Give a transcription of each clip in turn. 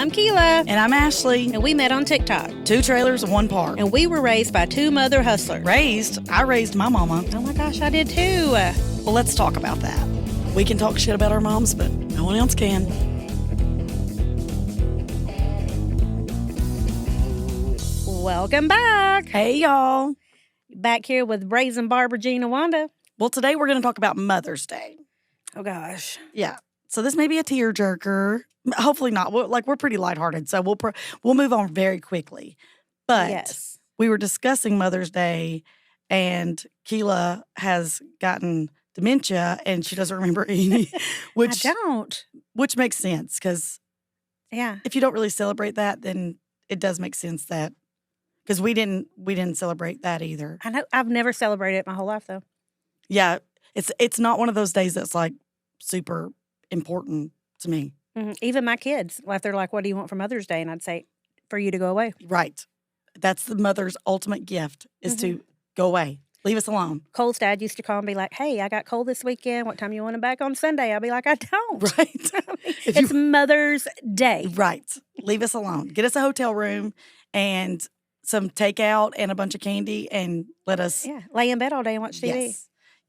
I'm Kila. And I'm Ashley. And we met on TikTok. 2 trailers, 1 park. And we were raised by 2 mother hustlers. I raised my mama. Oh my gosh, I did too. Well, let's talk about that. We can talk shit about our moms, but no one else can. Welcome back. Hey, y'all. Back here with Brazen Barbara Jean and Wanda. Well, today we're going to talk about Mother's Day. Oh gosh. Yeah. So this may be a tearjerker. Hopefully not. We're pretty lighthearted, so we'll move on very quickly. But yes, we were discussing Mother's Day, and Kila has gotten dementia, and she doesn't remember any. Which I don't. Which makes sense, because if you don't really celebrate that, then it does make sense that, because we didn't celebrate that either. I know. I've never celebrated it my whole life though. Yeah, it's not one of those days that's like super important to me. Mm-hmm. Even my kids, if they're like, "What do you want for Mother's Day?" and I'd say, "For you to go away." Right. That's the mother's ultimate gift, is to go away. Leave us alone. Cole's dad used to call and be like, "Hey, I got Cole this weekend. What time you want him back on Sunday?" I'd be like, "I don't." Right. It's Mother's Day. Right. Leave us alone. Get us a hotel room and some takeout and a bunch of candy, and let us lay in bed all day and watch TV.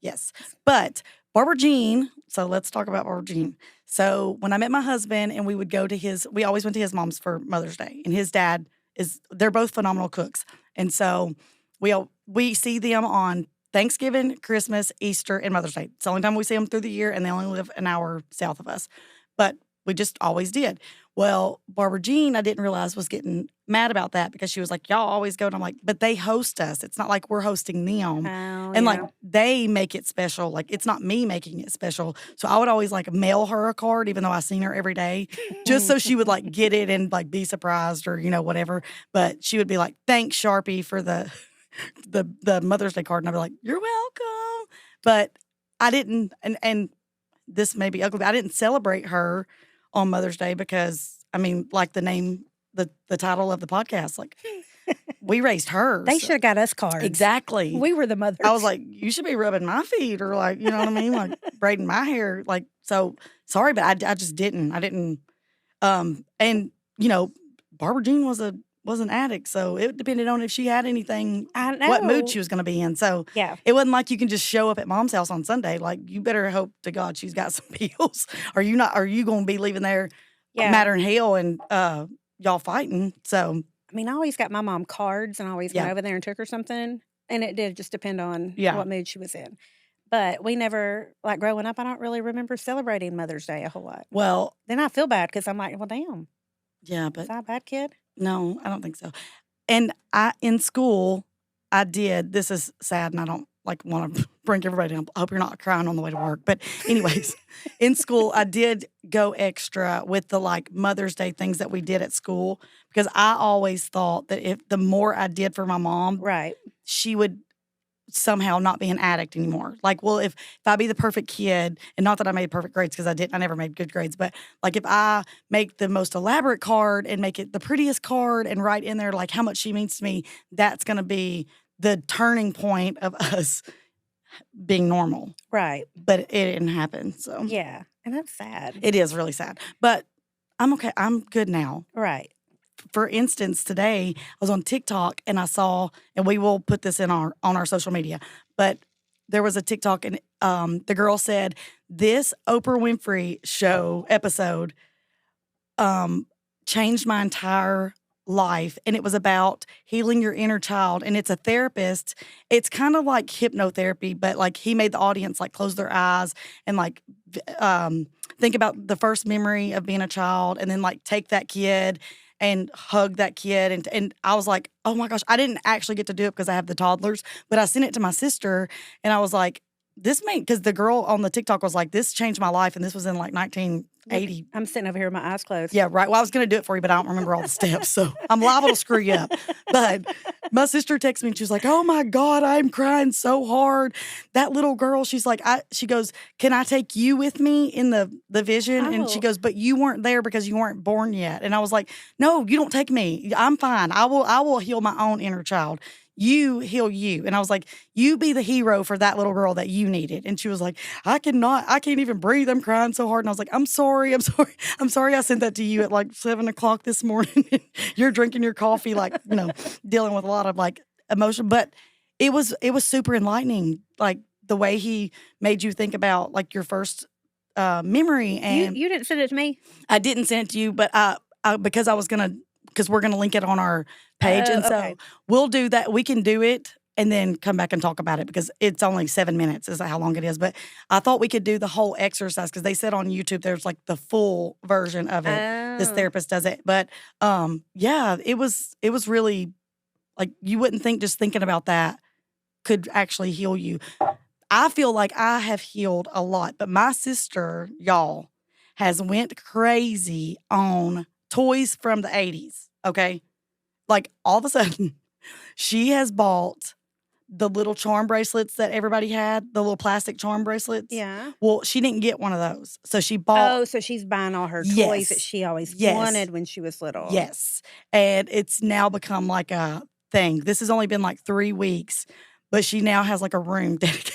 Yes. But Barbara Jean, so let's talk about Barbara Jean. So when I met my husband, and we would go to we always went to his mom's for Mother's Day, and his dad they're both phenomenal cooks. And so we see them on Thanksgiving, Christmas, Easter, and Mother's Day. It's the only time we see them through the year, and they only live an hour south of us. But we just always did. Well, Barbara Jean, I didn't realize, was getting mad about that, because she was like, "Y'all always go." And I'm like, "But they host us. It's not like we're hosting them." And like, they make it special. Like, it's not me making it special. So I would always like mail her a card, even though I seen her every day, just so she would like get it and like be surprised, or, whatever. But she would be like, "Thanks, Sharpie, for the Mother's Day card." And I'd be like, "You're welcome." But I didn't, and this may be ugly, but I didn't celebrate her on Mother's Day, because, I mean, like the name, the title of the podcast, like, we raised her. They should have got us cards. Exactly. We were the mothers. I was like, you should be rubbing my feet, or like, you know what I mean? Like braiding my hair. Like, so sorry, but I just didn't. I didn't. And, Barbara Jean was an addict, so it depended on if she had anything, what mood she was going to be in. So it wasn't like you can just show up at mom's house on Sunday. Like, you better hope to God she's got some pills. Are you going to be leaving there matter in hell and y'all fighting? So I mean, I always got my mom cards, and I always went over there and took her something, and it did just depend on what mood she was in. But we never, like, growing up, I don't really remember celebrating Mother's Day a whole lot. Well, then I feel bad, because I'm like, well, damn. Yeah, but was I a bad kid? No, I don't think so. And in school, I did. This is sad, and I don't want to bring everybody down. I hope you're not crying on the way to work. But anyways, in school, I did go extra with the Mother's Day things that we did at school, because I always thought that if the more I did for my mom, she would somehow not be an addict anymore. Like, well, if I be the perfect kid, and not that I made perfect grades, because I never made good grades, but like, if I make the most elaborate card and make it the prettiest card and write in there like how much she means to me, that's going to be the turning point of us being normal. Right. But it didn't happen. So yeah. And that's sad. It is really sad. But I'm okay. I'm good now. Right. For instance, today I was on TikTok, and I saw, and we will put this on our social media, but there was a TikTok, and the girl said, "This Oprah Winfrey show episode changed my entire life," and it was about healing your inner child. And it's a therapist. It's kind of like hypnotherapy, but like, he made the audience like close their eyes and like think about the first memory of being a child, and then like take that kid and hug that kid. And I was like, oh my gosh, I didn't actually get to do it because I have the toddlers, but I sent it to my sister, and I was like, because the girl on the TikTok was like, "This changed my life," and this was in like 1980. I'm sitting over here with my eyes closed. Yeah, right. Well, I was going to do it for you, but I don't remember all the steps, so I'm liable to screw you up. But my sister texted me, and she was like, "Oh my God, I'm crying so hard." That little girl, she's like, she goes, "Can I take you with me in the vision?" And she goes, "But you weren't there because you weren't born yet." And I was like, "No, you don't take me. I'm fine. I will heal my own inner child. you heal you. And I was like, you be the hero for that little girl that you needed. And she was like, I can't even breathe. I'm crying so hard. And I was like, I'm sorry. I sent that to you at like 7:00 this morning. You're drinking your coffee, like, dealing with a lot of like emotion. But it was super enlightening. Like the way he made you think about like your first memory. And you didn't send it to me. I didn't send it to you, but because we're gonna link it on our page, and so we'll do that. We can do it and then come back and talk about it because it's only 7 minutes is how long it is. But I thought we could do the whole exercise because they said on YouTube there's like the full version of it. This therapist does it, but yeah, it was really like you wouldn't think just thinking about that could actually heal you. I feel like I have healed a lot, but my sister, y'all, has went crazy on toys from the 80s, okay? Like, all of a sudden, she has bought the little charm bracelets that everybody had, the little plastic charm bracelets. Yeah. Well, she didn't get one of those. So she bought... Oh, so she's buying all her toys that she always wanted when she was little. Yes. And it's now become like a thing. This has only been like 3 weeks, but she now has like a room dedicated.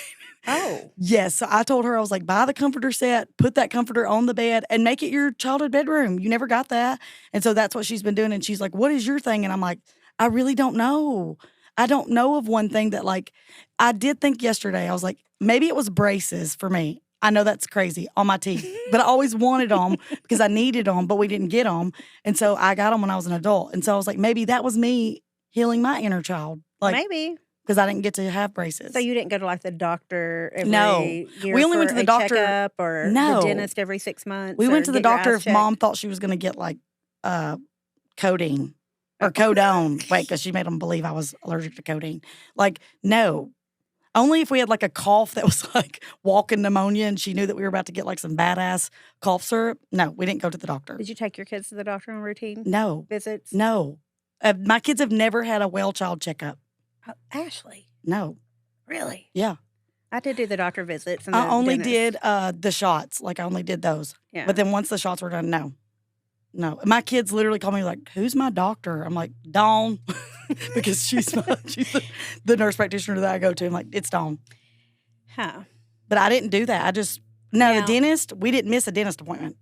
Oh. Yes. So I told her, I was like, buy the comforter set, put that comforter on the bed, and make it your childhood bedroom. You never got that. And so that's what she's been doing. And she's like, what is your thing? And I'm like, I really don't know. I don't know of one thing that like, I did think yesterday, I was like, maybe it was braces for me. I know that's crazy on my teeth, but I always wanted them because I needed them, but we didn't get them. And so I got them when I was an adult. And so I was like, maybe that was me healing my inner child. Like, maybe. Because I didn't get to have braces. So you didn't go to like the doctor every year we only went to the doctor checkup or the dentist every 6 months? We went to the doctor if Mom thought she was going to get like codeine or codone. Wait, because she made them believe I was allergic to codeine. Like, no. Only if we had like a cough that was like walking pneumonia and she knew that we were about to get like some badass cough syrup. No, we didn't go to the doctor. Did you take your kids to the doctor on routine visits? No. My kids have never had a well child checkup. Ashley? No. Really? Yeah. I did do the doctor visits. And I only did the shots. Like, I only did those. Yeah. But then once the shots were done, no. My kids literally call me like, who's my doctor? I'm like, Dawn. Because she's the nurse practitioner that I go to. I'm like, it's Dawn. Huh. But I didn't do that. The dentist, we didn't miss a dentist appointment.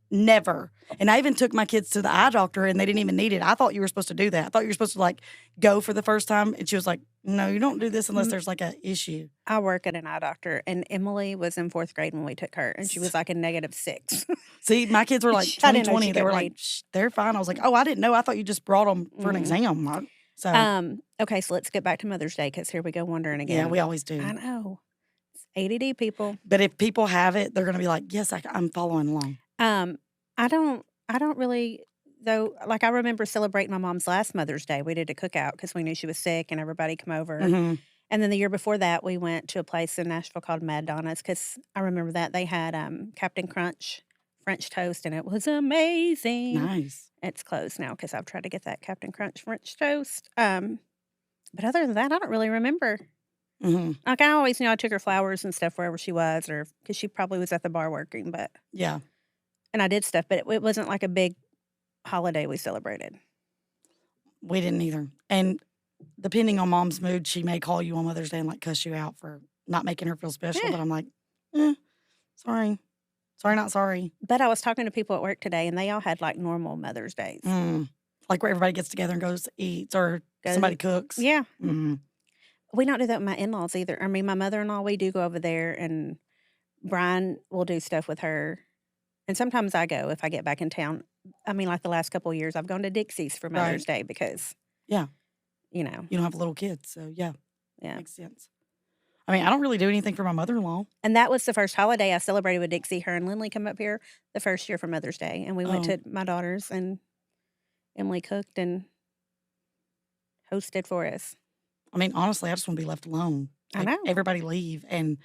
Never. And I even took my kids to the eye doctor and they didn't even need it. I thought you were supposed to do that. I thought you were supposed to like go for the first time. And she was like, no, you don't do this unless there's like an issue. I work at an eye doctor and Emily was in 4th grade when we took her and she was like a -6. See, my kids were like 2020. They were like, they're fine. I was like, oh, I didn't know. I thought you just brought them for an exam, Mark. So, okay, so let's get back to Mother's Day because here we go wandering again. Yeah, we always do. I know. It's ADD people. But if people have it, they're going to be like, yes, I'm following along. I don't really, though, like I remember celebrating my mom's last Mother's Day. We did a cookout because we knew she was sick and everybody come over. Mm-hmm. And then the year before that, we went to a place in Nashville called Mad Donna's because I remember that they had Captain Crunch French toast and it was amazing. Nice. It's closed now because I've tried to get that Captain Crunch French toast. But other than that, I don't really remember. Mm-hmm. Like I always knew I took her flowers and stuff wherever she was or because she probably was at the bar working, but. Yeah. And I did stuff, but it wasn't like a big holiday we celebrated. We didn't either. And depending on Mom's mood, she may call you on Mother's Day and like cuss you out for not making her feel special. But I'm like, sorry. Sorry, not sorry. But I was talking to people at work today and they all had like normal Mother's Days. Like where everybody gets together and goes eats or somebody cooks. Yeah. Mm-hmm. We don't do that with my in-laws either. I mean, my mother-in-law, we do go over there and Brian will do stuff with her. And sometimes I go if I get back in town. I mean, like the last couple of years, I've gone to Dixie's for Mother's Day because, you don't have little kids. So, yeah. Makes sense. I mean, I don't really do anything for my mother-in-law. And that was the first holiday I celebrated with Dixie. Her and Lindley come up here the first year for Mother's Day. And we went to my daughter's and Emily cooked and hosted for us. I mean, honestly, I just want to be left alone. Like, I know. Everybody leave and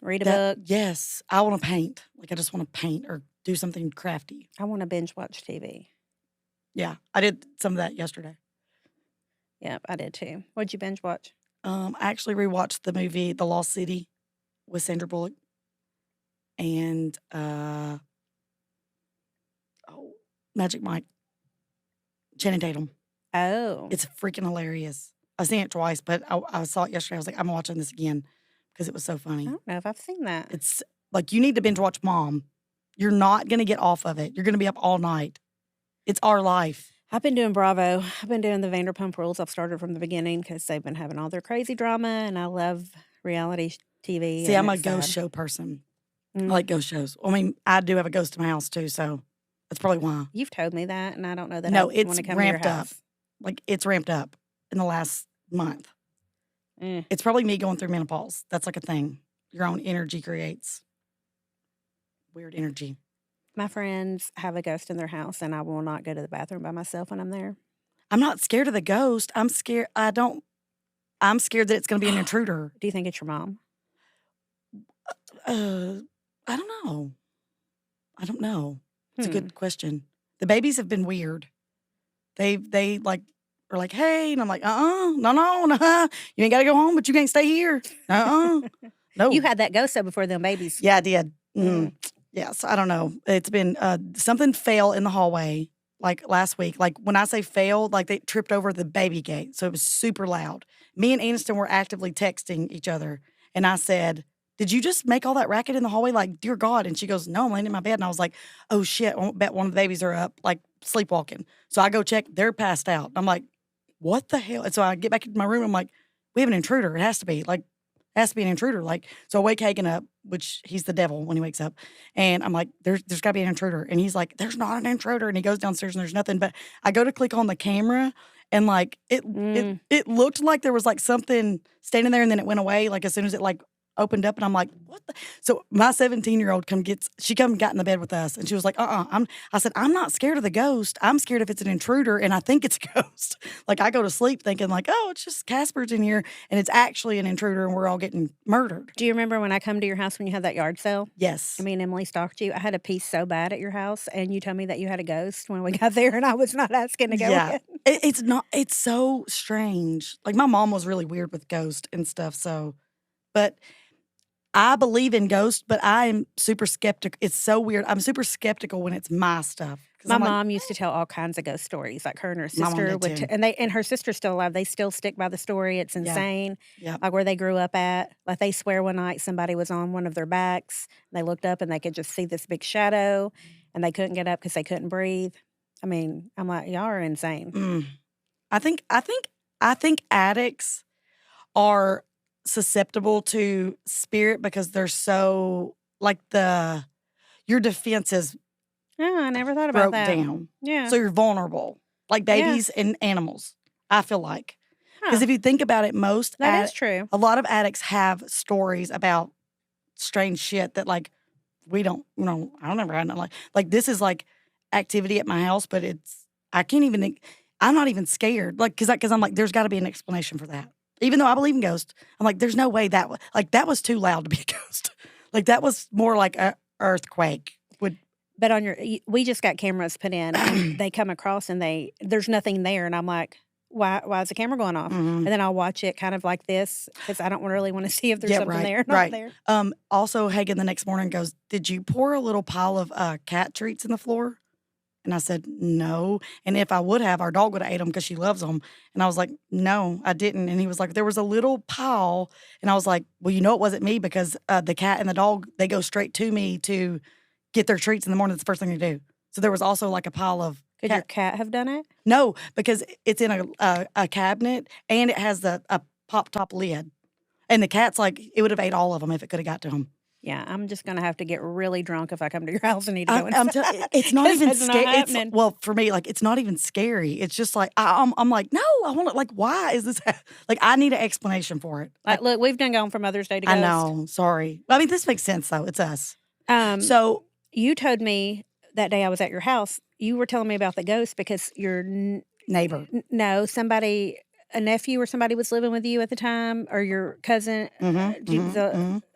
read a book. Yes. I want to paint. Like, I just want to paint or do something crafty. I want to binge watch TV. Yeah. I did some of that yesterday. Yep, I did too. What'd you binge watch? I actually rewatched the movie The Lost City with Sandra Bullock. And Magic Mike. Channing Tatum. Oh. It's freaking hilarious. I've seen it twice, but I saw it yesterday. I was like, I'm watching this again because it was so I funny. don't know if I've seen that. It's like you need to binge watch Mom. You're not going to get off of it. You're going to be up all night. It's our life. I've been doing Bravo. I've been doing the Vanderpump Rules. I've started from the beginning because they've been having all their crazy drama, and I love reality TV. See, and I'm a it's ghost sad. show person. I Mm. like ghost shows. I mean, I do have a ghost in my house too, so that's probably why. You've told me that, and I don't know that No, I it's want to come to your ramped up. house. Like it's ramped up in the last month. Mm. It's probably me going through menopause. That's like a thing. Your own energy creates weird energy. My friends have a ghost in their house, and I will not go to the bathroom by myself when I'm there. I'm not scared of the ghost. I'm scared. I'm scared that it's going to be an intruder. Do you think it's your mom? I don't know. I don't know. It's a Hmm. good question. The babies have been weird. They like are like, hey, and I'm like, no, you ain't got to go home, but you can't stay here. No. You had that ghost though before them babies. Yeah, I did. Mm. Yes, I don't know. It's been something fell in the hallway like last week. Like when I say failed, like they tripped over the baby gate, so it was super loud. Me and Aniston were actively texting each other, and I said, "Did you just make all that racket in the hallway? Like, dear God!" And she goes, "No, I'm laying in my bed." And I was like, "Oh shit! I bet one of the babies are up, like sleepwalking." So I go check; they're passed out. I'm like, "What the hell?" And so I get back into my room. I'm like, "We have an intruder. It has to be like." Has to be an intruder. Like, so I wake Hagen up, which he's the devil when he wakes up. And I'm like, there's got to be an intruder. And he's like, there's not an intruder. And he goes downstairs and there's nothing. But I go to click on the camera and like, it looked like there was like something standing there and then it went away. Like as soon as it like opened up and I'm like, what the? So my 17-year-old got in the bed with us and she was like, I said, I'm not scared of the ghost. I'm scared if it's an intruder and I think it's a ghost. Like I go to sleep thinking like, oh, it's just Casper's in here and it's actually an intruder and we're all getting murdered. Do you remember when I come to your house when you had that yard sale? Yes. Me and Emily stalked you. I had a piece so bad at your house, and you told me that you had a ghost when we got there, and I was not asking to go in. It's so strange. Like my mom was really weird with ghosts and stuff. So, but I believe in ghosts, but I'm super skeptical. It's so weird. I'm super skeptical when it's my stuff. My mom used to tell all kinds of ghost stories. Like her and her My mom sister did would, too. and her sister's still alive. They still stick by the story. It's insane. Yeah. Like where they grew up at. Like they swear one night somebody was on one of their backs. And they looked up and they could just see this big shadow, and they couldn't get up because they couldn't breathe. I mean, I'm like, y'all are insane. I think addicts are susceptible to spirit because they're so like your defenses Yeah, I never thought about broke that. down. Yeah. So you're vulnerable, like babies and animals. I feel like because if you think about it, that is true. A lot of addicts have stories about strange shit that like we don't. You know, I don't ever had nothing like this is like activity at my house, but I can't even think. I'm not even scared, like because I'm like there's got to be an explanation for that. Even though I believe in ghosts, I'm like, there's no way that was too loud to be a ghost. Like that was more like an earthquake. But we just got cameras put in, and they come across, and there's nothing there, and I'm like, why is the camera going off? And then I'll watch it kind of like this because I don't really want to see if there's something there or not there. Also, Hagen the next morning goes, did you pour a little pile of cat treats in the floor? And I said, no. And if I would have, our dog would have ate them because she loves them. And I was like, no, I didn't. And he was like, there was a little pile. And I was like, well, you know, it wasn't me because the cat and the dog, they go straight to me to get their treats in the morning. It's the first thing they do. So there was also like a pile of Could your cat have done it? No, because it's in a cabinet and it has a pop top lid. And the cat's like, it would have ate all of them if it could have got to them. Yeah, I'm just going to have to get really drunk if I come to your house and need to go inside. It's not even scary. Well, for me, like, it's not even scary. It's just like, I'm like, no, I want to, like, why is this? Like, I need an explanation for it. Like, look, we've done gone for Mother's Day to Ghost. I know, sorry. I mean, this makes sense, though. It's us. So you told me that day I was at your house, you were telling me about the ghost because your neighbor. No, somebody, a nephew or somebody was living with you at the time, or your cousin,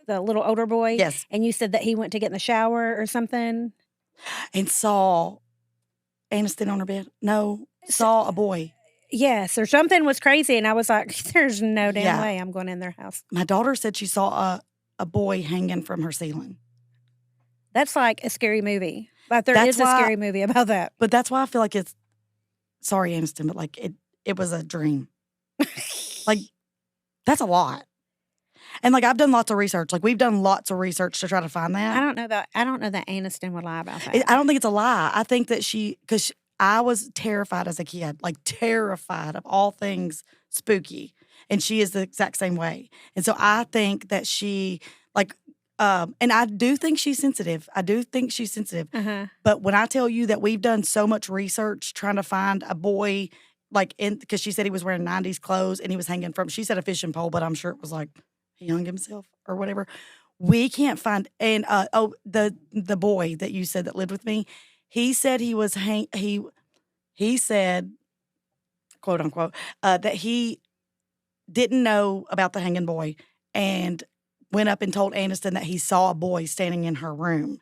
the little older boy. Yes. And you said that he went to get in the shower or something. And saw Aniston on her bed. No, saw a boy. Yes, or something was crazy. And I was like, there's no damn way I'm going in their house. My daughter said she saw a boy hanging from her ceiling. That's like a scary movie. Like there is a scary movie about that. But that's why I feel like it's, sorry, Aniston, but like it was a dream. Like, that's a lot. And, like, I've done lots of research. Like, we've done lots of research to try to find that. I don't know that Aniston would lie about that. I don't think it's a lie. I think that because I was terrified as a kid, like, terrified of all things spooky. And she is the exact same way. And so I think that she, like, and I do think she's sensitive. Uh-huh. But when I tell you that we've done so much research trying to find a boy, like, because she said he was wearing 90s clothes and he was hanging from, she said a fishing pole, but I'm sure it was like he hung himself or whatever. We can't find, and the boy that you said that lived with me, he said he said, quote unquote, that he didn't know about the hanging boy and went up and told Aniston that he saw a boy standing in her room.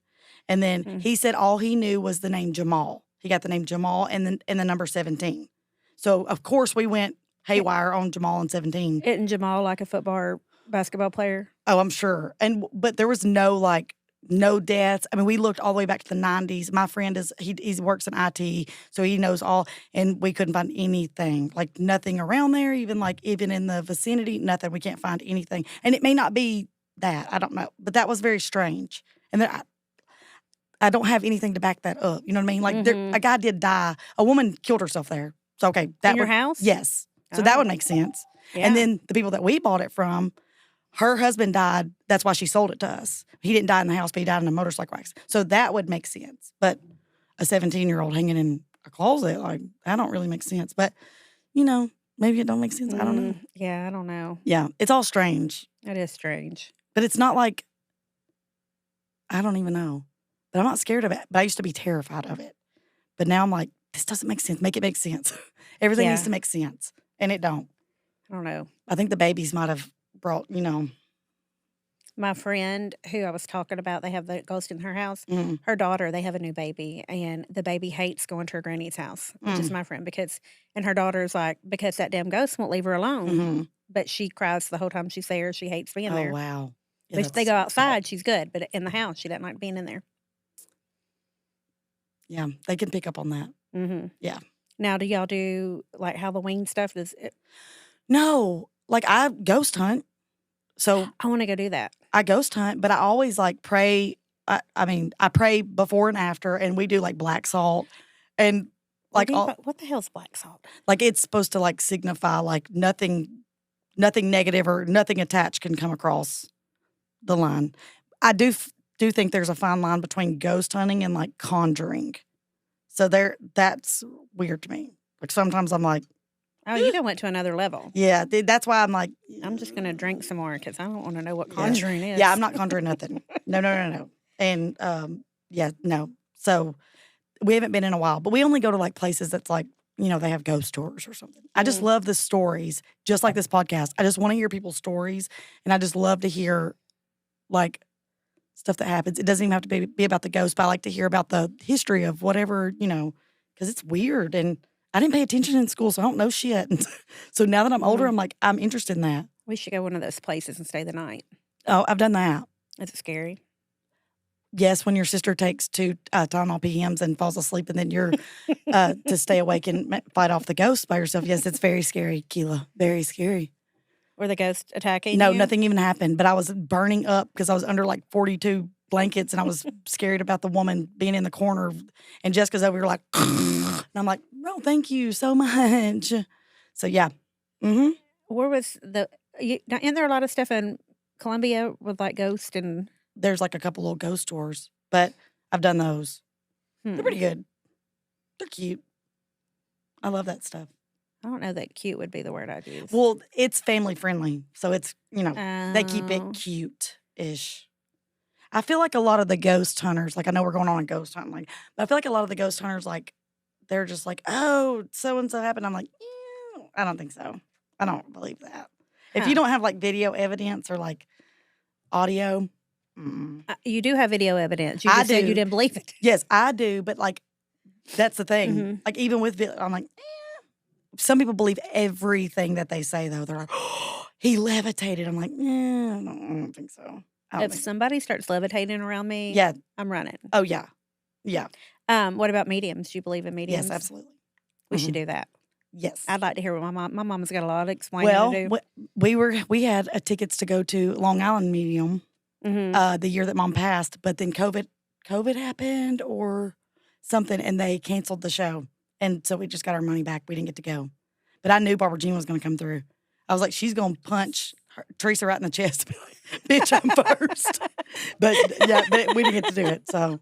And then he said all he knew was the name Jamal. He got the name Jamal and the number 17. So, of course, we went haywire on Jamal and 17. Isn't Jamal like a football or basketball player? Oh, I'm sure. But there was no deaths. I mean, we looked all the way back to the 90s. My friend he works in IT, so he knows all, and we couldn't find anything, like nothing around there, even in the vicinity, nothing. We can't find anything. And it may not be that. I don't know. But that was very strange. And then I don't have anything to back that up. You know what I mean? Like, a guy did die. A woman killed herself there. So, okay. In your house? Yes. So that would make sense. Yeah. And then the people that we bought it from, her husband died. That's why she sold it to us. He didn't die in the house, but he died in a motorcycle accident. So that would make sense. But a 17-year-old hanging in a closet, like, that don't really make sense. But, maybe it don't make sense. I don't know. Yeah, I don't know. Yeah, it's all strange. It is strange. But it's not like, I don't even know. But I'm not scared of it. But I used to be terrified of it. But now I'm like, this doesn't make sense. Make it make sense. Everything needs to make sense. And it don't. I don't know. I think the babies might have brought, My friend who I was talking about, they have the ghost in her house. Her daughter, they have a new baby, and the baby hates going to her granny's house, which is my friend, and her daughter's like, because that damn ghost won't leave her alone. But she cries the whole time she's there. She hates being there. Oh, wow. Yeah, But if they go outside, she's good. But in the house, she doesn't like being in there. Yeah, they can pick up on that. Yeah. Now, do y'all do like Halloween stuff? No, like I ghost hunt. So I want to go do that. I ghost hunt, but I always like pray. I pray before and after, and we do like black salt and like what the hell's black salt? Like it's supposed to like signify like nothing negative or nothing attached can come across the line. I do think there's a fine line between ghost hunting and like conjuring. So that's weird to me. Like sometimes I'm like, oh, you done went to another level. Yeah, that's why I'm like, I'm just gonna drink some more because I don't want to know what conjuring is. Yeah, I'm not conjuring nothing. No. And no. So we haven't been in a while, but we only go to like places that's like, they have ghost tours or something. I just love the stories, just like this podcast. I just want to hear people's stories, and I just love to hear like stuff that happens. It doesn't even have to be about the ghost, but I like to hear about the history of whatever, because it's weird. And I didn't pay attention in school, so I don't know shit. And so now that I'm older, I'm like, I'm interested in that. We should go one of those places and stay the night. Oh, I've done that. Is it scary? Yes, when your sister takes 2 Tylenol PMs and falls asleep, and then you're to stay awake and fight off the ghost by yourself. Yes, it's very scary, Kila. Very scary. Were the ghosts attacking No, you? nothing even happened. But I was burning up because I was under like 42 blankets, and I was scared about the woman being in the corner. And Jessica's over here like, and I'm like, no, thank you so much. So, yeah. Where was isn't there a lot of stuff in Columbia with like ghosts and... There's like a couple little ghost tours, but I've done those. They're pretty good. They're cute. I love that stuff. I don't know that cute would be the word I'd use. Well, it's family friendly, so it's, they keep it cute-ish. I feel like a lot of the ghost hunters, like I know we're going on a ghost hunt, like, but I feel like a lot of the ghost hunters, like, they're just like, oh, so-and-so happened. I'm like, I don't think so. I don't believe that. If you don't have like video evidence or like audio... You do have video evidence. You just said you didn't believe it. Yes, I do, but like that's the thing. Like even with video, I'm like, some people believe everything that they say though. They're like, oh, he levitated. I'm like, I don't think so. If somebody starts levitating around me, I'm running. Oh yeah. What about mediums? Do you believe in mediums? Yes, absolutely. We should do that. Yes. I'd like to hear what my mom's got a lot of explaining to Well, do. we had tickets to go to Long Island Medium the year that Mom passed, but then COVID happened or something, and they canceled the show, and so we just got our money back. We didn't get to go, but I knew Barbara Jean was going to come through. I was like, she's going to punch Teresa right in the chest, bitch, I'm first. But yeah, but we didn't get to do it. So,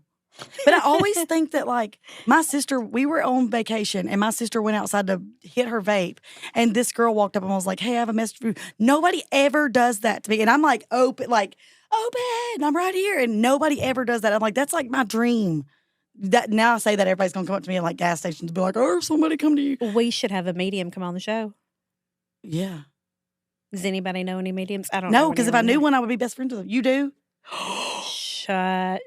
but I always think that like my sister, we were on vacation, and my sister went outside to hit her vape, and this girl walked up and was like, "Hey, I have a message for you." Nobody ever does that to me, and I'm like, open, I'm right here, and nobody ever does that. I'm like, that's like my dream. That now I say that everybody's gonna come up to me in like gas stations and be like, "Oh, somebody come to you." We should have a medium come on the show. Yeah. Does anybody know any mediums? I don't know. No, because if I knew one, I would be best friends with them. You do? Shut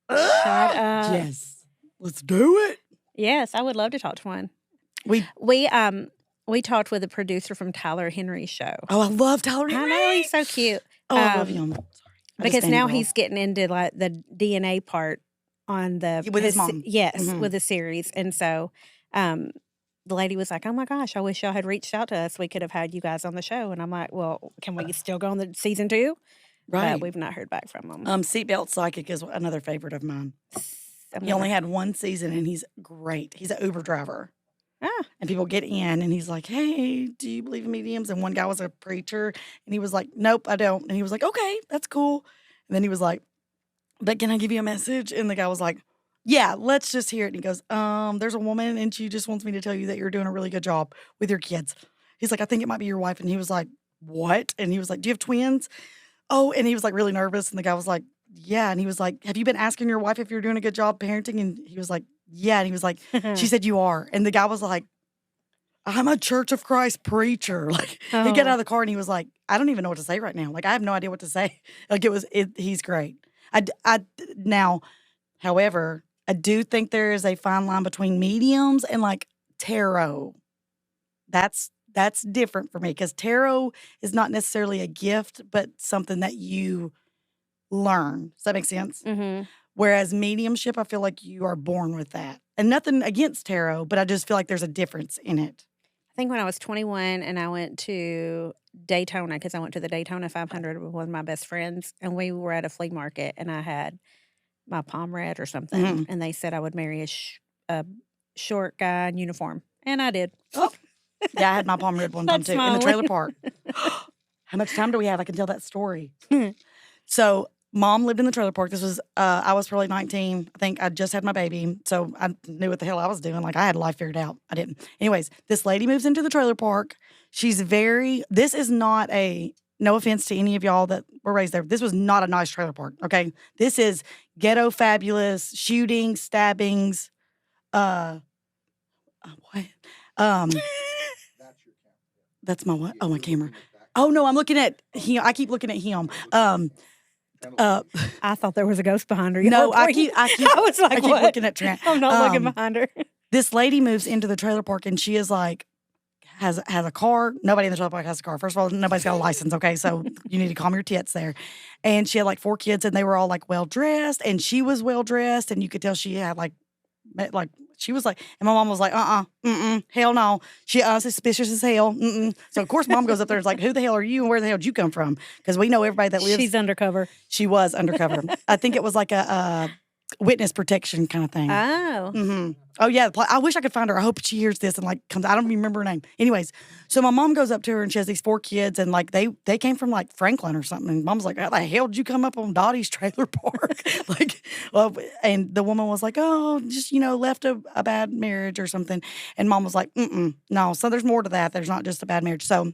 up. Yes. Let's do it. Yes, I would love to talk to one. We talked with a producer from Tyler Henry's show. Oh, I love Tyler Henry. I know, he's so cute. Oh, I love him. Sorry. Because now he's getting into like the DNA part on the with his mom. Yes, with the series. And so the lady was like, "Oh my gosh, I wish y'all had reached out to us. We could have had you guys on the show." And I'm like, "Well, can we still go on the season 2?" Right. But we've not heard back from them. Seatbelt Psychic is another favorite of mine. He only had one season, and he's great. He's an Uber driver. And people get in, and he's like, "Hey, do you believe in mediums?" And one guy was a preacher, and he was like, "Nope, I don't." And he was like, "Okay, that's cool." And then he was like, "But can I give you a message?" And the guy was like, "Yeah, let's just hear it." And he goes, "There's a woman, and she just wants me to tell you that you're doing a really good job with your kids." He's like, "I think it might be your wife." And he was like, "What?" And he was like, "Do you have twins?" Oh, and he was like really nervous. And the guy was like, "Yeah." And he was like, "Have you been asking your wife if you're doing a good job parenting?" And he was like, "Yeah." And he was like, "She said you are." And the guy was like, "I'm a Church of Christ preacher." Like he got out of the car and he was like, "I don't even know what to say right now. Like I have no idea what to say." Like he's great. Now, however, I do think there is a fine line between mediums and like tarot. That's different for me because tarot is not necessarily a gift, but something that you learn. Does that make sense? Mm-hmm. Whereas mediumship, I feel like you are born with that. And nothing against tarot, but I just feel like there's a difference in it. I think when I was 21 and I went to Daytona, because I went to the Daytona 500 with one of my best friends, and we were at a flea market, and I had my palm read or something, and they said I would marry a short guy in uniform, and I did. Oh. Yeah, I had my palm read one time too in the trailer park. How much time do we have? I can tell that story. So Mom lived in the trailer park. This was, I was probably 19. I think I just had my baby. So I knew what the hell I was doing. Like I had life figured out. I didn't. Anyways, this lady moves into the trailer park. This is not no offense to any of y'all that were raised there. This was not a nice trailer park, okay? This is ghetto fabulous, shootings, stabbings, what? That's my what? Oh, my camera. Oh, no, I'm looking at him. I keep looking at him. I thought there was a ghost behind her. No, I keep was like, I keep what? looking at Trent. I'm not looking behind her. This lady moves into the trailer park, and she is like, has a car. Nobody in the trailer park has a car. First of all, nobody's got a license, okay? So you need to calm your tits there. And she had like 4 kids, and they were all like well-dressed, and she was well-dressed, and you could tell she had like she was like, and my mom was like, hell no. She suspicious as hell. So of course Mom goes up there and is like, who the hell are you and where the hell did you come from? Because we know everybody that lives. She's undercover. She was undercover. I think it was like a witness protection kind of thing. Oh. Mm-hmm. Oh, yeah. I wish I could find her. I hope she hears this and, like, comes. I don't even remember her name. Anyways, so my mom goes up to her and she has these 4 kids, and, like, they came from, like, Franklin or something. And Mom's like, how the hell did you come up on Dottie's trailer park? And the woman was like, oh, just, left a bad marriage or something. And Mom was like, no. So there's more to that. There's not just a bad marriage. So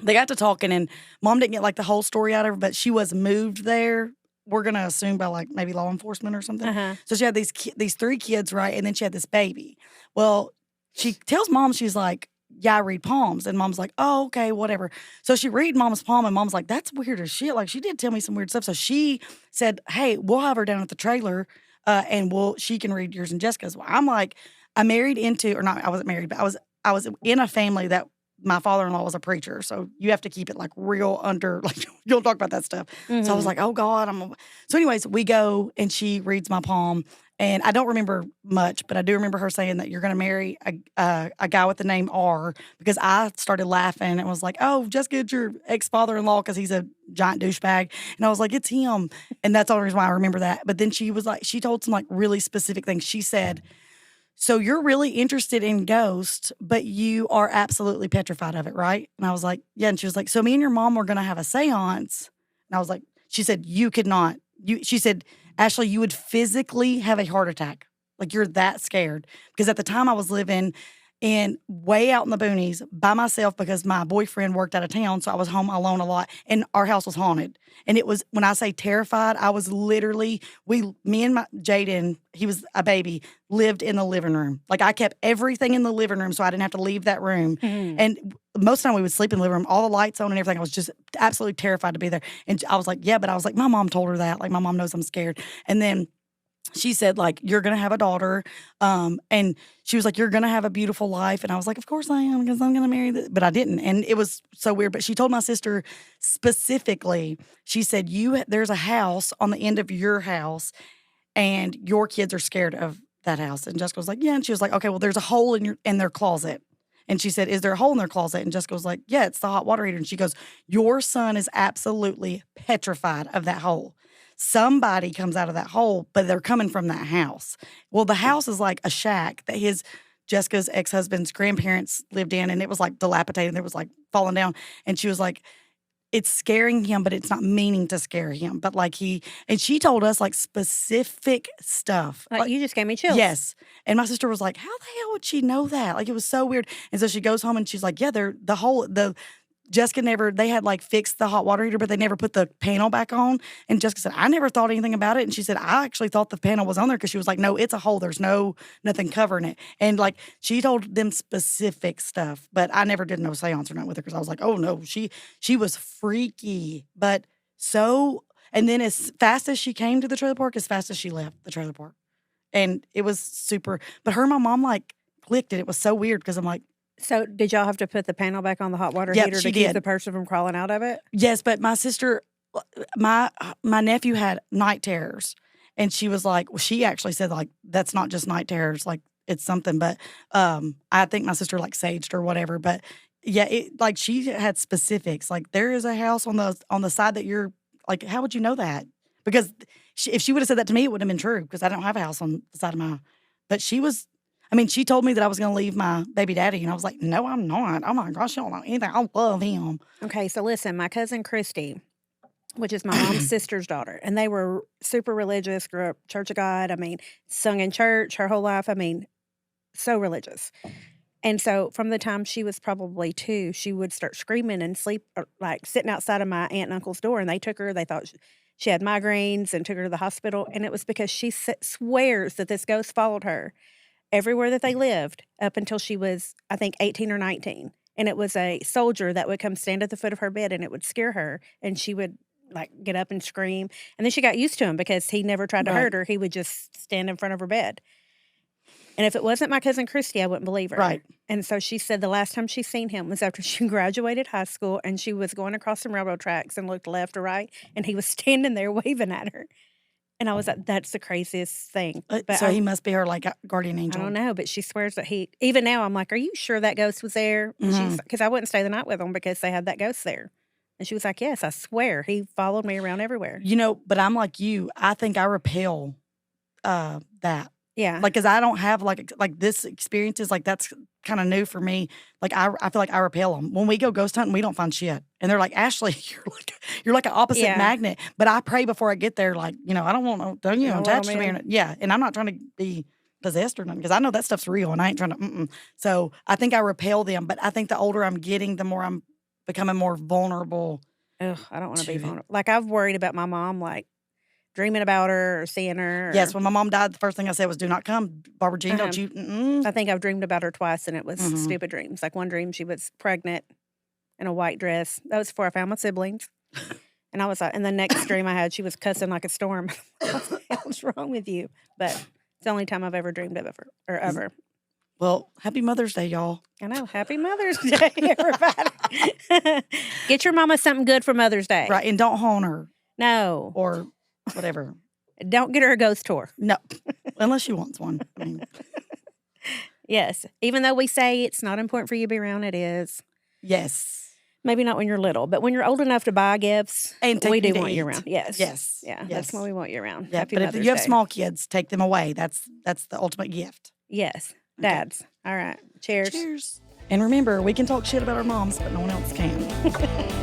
they got to talking, and Mom didn't get, like, the whole story out of her, but she was moved there. We're going to assume by, like, maybe law enforcement or something. Uh-huh. So she had these 3 kids, right? And then she had this baby. Well, she tells Mom, she's like, yeah, I read palms. And Mom's like, oh, okay, whatever. So she read Mom's palm, and Mom's like, that's weird as shit. Like, she did tell me some weird stuff. So she said, hey, we'll have her down at the trailer, and she can read yours and Jessica's. Well, I'm like, I wasn't married, but I was in a family that my father-in-law was a preacher, so you have to keep it, like, real under, like, you don't talk about that stuff. Mm-hmm. So I was like, oh, God. So anyways, we go, and she reads my palm, And I don't remember much, but I do remember her saying that you're going to marry a guy with the name R, because I started laughing and was like, oh, just get your ex-father-in-law because he's a giant douchebag. And I was like, it's him. And that's the only reason why I remember that. But then she was like, she told some like really specific things. She said, so you're really interested in ghosts, but you are absolutely petrified of it, right? And I was like, yeah. And she was like, so me and your mom were going to have a seance. And I was like, she said, you could not. She said, Ashley, you would physically have a heart attack. Like, you're that scared. Because at the time I was living in way out in the boonies by myself because my boyfriend worked out of town. So I was home alone a lot. And our house was haunted. And it was, when I say terrified, I was literally, me and Jaden, he was a baby, lived in the living room. Like, I kept everything in the living room so I didn't have to leave that room. Mhm. And most of the time we would sleep in the living room, all the lights on and everything. I was just absolutely terrified to be there. And I was like, yeah, but I was like, my mom told her that. Like, my mom knows I'm scared. And then she said, like, you're going to have a daughter. And she was like, you're going to have a beautiful life. And I was like, of course I am, because I'm going to marry but I didn't. And it was so weird. But she told my sister specifically, she said, there's a house on the end of your house and your kids are scared of that house. And Jessica was like, yeah. And she was like, okay, well, there's a hole in their closet. And she said, is there a hole in their closet? And Jessica was like, yeah, it's the hot water heater. And she goes, your son is absolutely petrified of that hole. Somebody comes out of that hole, but they're coming from that house. Well, the house is like a shack that Jessica's ex-husband's grandparents lived in, and it was like dilapidated. It was like falling down. And she was like, it's scaring him, but it's not meaning to scare him. But like and she told us like specific stuff. Like, you just gave me chills. Yes. And my sister was like, how the hell would she know that? Like, it was so weird. And so she goes home and she's like, yeah, Jessica they had like fixed the hot water heater, but they never put the panel back on. And Jessica said, I never thought anything about it. And she said, I actually thought the panel was on there, because she was like, no, it's a hole. There's nothing covering it. And like, she told them specific stuff, but I never did no seance or nothing with her, because I was like, oh no, she was freaky. But and then as fast as she came to the trailer park, as fast as she left the trailer park. And it was super, but her and my mom like clicked it. It was so weird, because I'm like, so did y'all have to put the panel back on the hot water Yep, heater she to keep did. the person from crawling out of it? yes, but my sister, my nephew had night terrors. And she was like, well, she actually said, like, that's not just night terrors, like, it's something. But I think my sister like saged or whatever. But yeah, like, she had specifics. Like, there is a house on the side that you're like, how would you know that? Because if she would have said that to me, it would have been true, because I don't have a house on the side of but she told me that I was going to leave my baby daddy, and I was like, no, I'm not. Oh my gosh, you don't know anything. I love him. Okay, so listen, my cousin Christy, which is my mom's sister's daughter, and they were super religious, grew up Church of God. I mean, sung in church her whole life. I mean, so religious. And so from the time she was probably 2, she would start screaming and sleep, like sitting outside of my aunt and uncle's door. And they took her, they thought she had migraines, and took her to the hospital. And it was because she swears that this ghost followed her everywhere that they lived up until she was, I think, 18 or 19. And it was a soldier that would come stand at the foot of her bed, and it would scare her. And she would like get up and scream. And then she got used to him, because he never tried to Right. hurt her. He would just stand in front of her bed. And if it wasn't my cousin Christy, I wouldn't believe her. Right. And so she said the last time she seen him was after she graduated high school, and she was going across some railroad tracks and looked left or right, and he was standing there waving at her. And I was like, that's the craziest thing. But So he must be her like guardian I angel. don't know, but she swears that even now, I'm like, are you sure that ghost was there? Mhm. Because I wouldn't stay the night with them because they had that ghost there. And she was like, yes, I swear. He followed me around everywhere. But I'm like you. I think I repel that. Yeah. Like, because I don't have like this experiences, like, that's kind of new for me. Like, I feel like I repel them. When we go ghost hunting, we don't find shit. And they're like, Ashley, you're like an opposite Yeah. magnet. But I pray before I get there, like, I don't want no, don't You don't attach want to me. them Or, yeah. And I'm not trying to be possessed or nothing, because I know that stuff's real, and I ain't trying to, So I think I repel them. But I think the older I'm getting, the more I'm becoming more vulnerable. Ugh, I don't want to be to it. vulnerable. Like, I've worried about my mom, like, dreaming about her or seeing her. Yes, when my mom died, the first thing I said was, do not come. Barbara Jean, don't you? I think I've dreamed about her twice, and it was Mhm. stupid dreams. Like, one dream, she was pregnant in a white dress. That was before I found my siblings. And I was like, and the next dream I had, she was cussing like a storm. What the hell's wrong with you? But it's the only time I've ever dreamed of her, or ever. Well, happy Mother's Day, y'all. I know. Happy Mother's Day, everybody. Get your mama something good for Mother's Day. Right, and don't haunt her No. or whatever. Don't get her a ghost tour. No. Unless she wants one. I mean, Yes. Even though we say it's not important for you to be around, it is. yes. Maybe not when you're little, but when you're old enough to buy gifts, And take we them do to want you eat. around. Yes. Yes. Yeah. Yes. That's why we want you around. Yeah, Happy but if Mother's you have Day. small kids, take them away. That's the ultimate gift. Yes. Okay. Dads. All right. Cheers. Cheers. And remember, we can talk shit about our moms, but no one else can.